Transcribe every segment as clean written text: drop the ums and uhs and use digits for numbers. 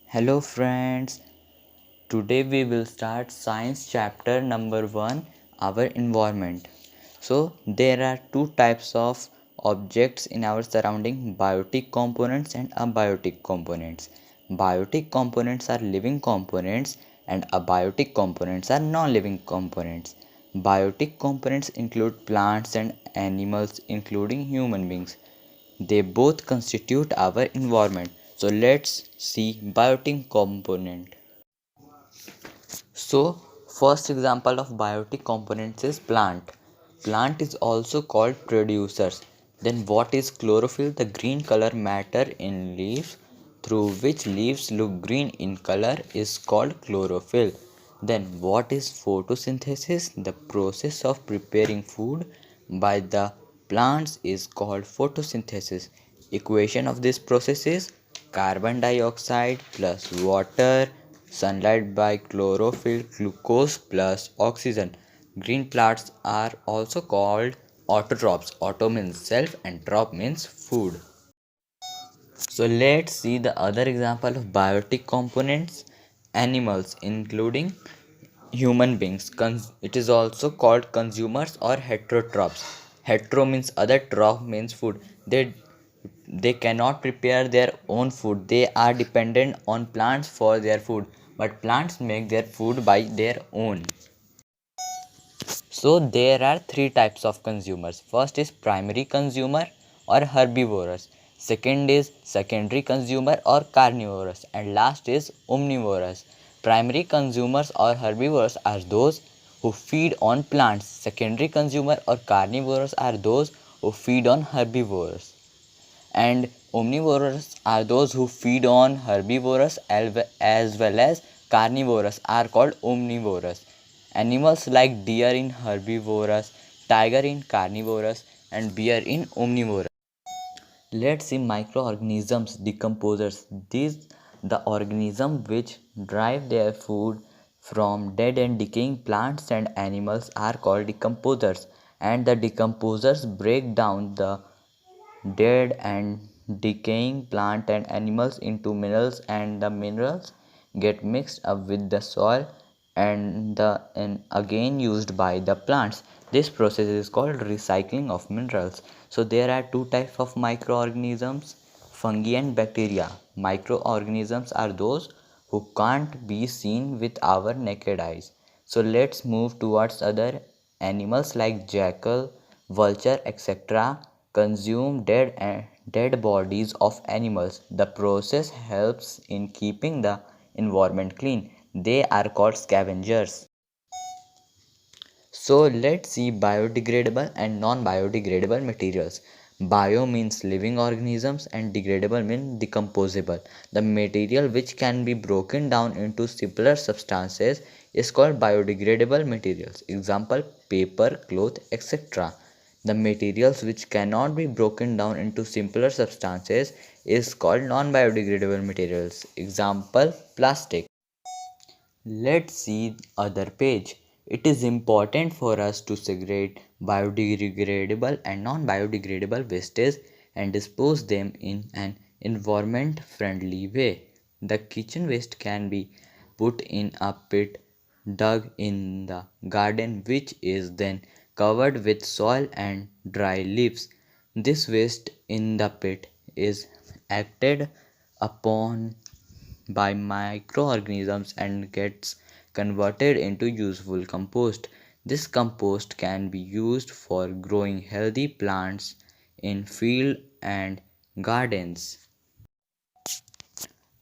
Hello friends, today we will start science chapter number 1, our environment. So there are two types of objects in our surrounding, biotic components and abiotic components. Biotic components are living components and abiotic components are non-living components. Biotic components include plants and animals including human beings. They both constitute our environment. So let's see biotic component. So first example of biotic components is plant. Plant is also called producers. Then what is chlorophyll? The green color matter in leaves through which leaves look green in color is called chlorophyll. Then what is photosynthesis? The process of preparing food by the plants is called photosynthesis. Equation of this process is carbon dioxide plus water, sunlight by chlorophyll, glucose plus oxygen. Green plants are also called autotrophs. Auto means self and trop means food. So let's see the other example of biotic components. Animals including human beings. It is also called consumers or heterotrophs. Hetero means other, troph means food. They cannot prepare their own food. They are dependent on plants for their food, but plants make their food by their own. So there are three types of consumers. First is primary consumer or herbivorous. Second is secondary consumer or carnivorous. And last is omnivorous. Primary consumers or herbivores are those who feed on plants. Secondary consumer or carnivorous are those who feed on herbivores. And omnivorous are those who feed on herbivores as well as carnivorous are called omnivorous. Animals like deer in herbivorous, tiger in carnivorous and bear in omnivorous. Let's see microorganisms, decomposers. These the organisms which derive their food from dead and decaying plants and animals are called decomposers, and the decomposers break down the dead and decaying plant and animals into minerals, and the minerals get mixed up with the soil and again used by the plants. This process is called recycling of minerals. So there are two types of microorganisms, fungi and bacteria. Microorganisms are those who can't be seen with our naked eyes. So let's move towards other animals like jackal, vulture, etc. consume dead bodies of animals. The process helps in keeping the environment clean. They are called scavengers. So let's see biodegradable and non-biodegradable materials. Bio means living organisms and degradable means decomposable. The material which can be broken down into simpler substances is called biodegradable materials. Example, paper, cloth, etc. The materials which cannot be broken down into simpler substances is called non-biodegradable materials. Example, plastic. Let's see other page. It is important for us to segregate biodegradable and non-biodegradable wastes and dispose them in an environment friendly way. The kitchen waste can be put in a pit dug in the garden which is then covered with soil and dry leaves. This waste in the pit is acted upon by microorganisms and gets converted into useful compost. This compost can be used for growing healthy plants in field and gardens.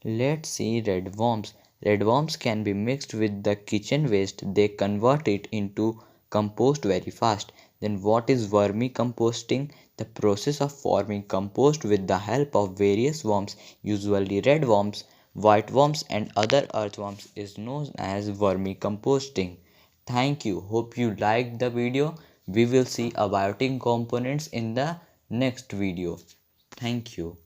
Let's see red worms. Red worms can be mixed with the kitchen waste. They convert it into compost very fast. Then what is vermicomposting? The process of forming compost with the help of various worms, usually red worms, white worms and other earthworms is known as vermicomposting. Thank you. Hope you liked the video. We will see abiotic components in the next video. Thank you.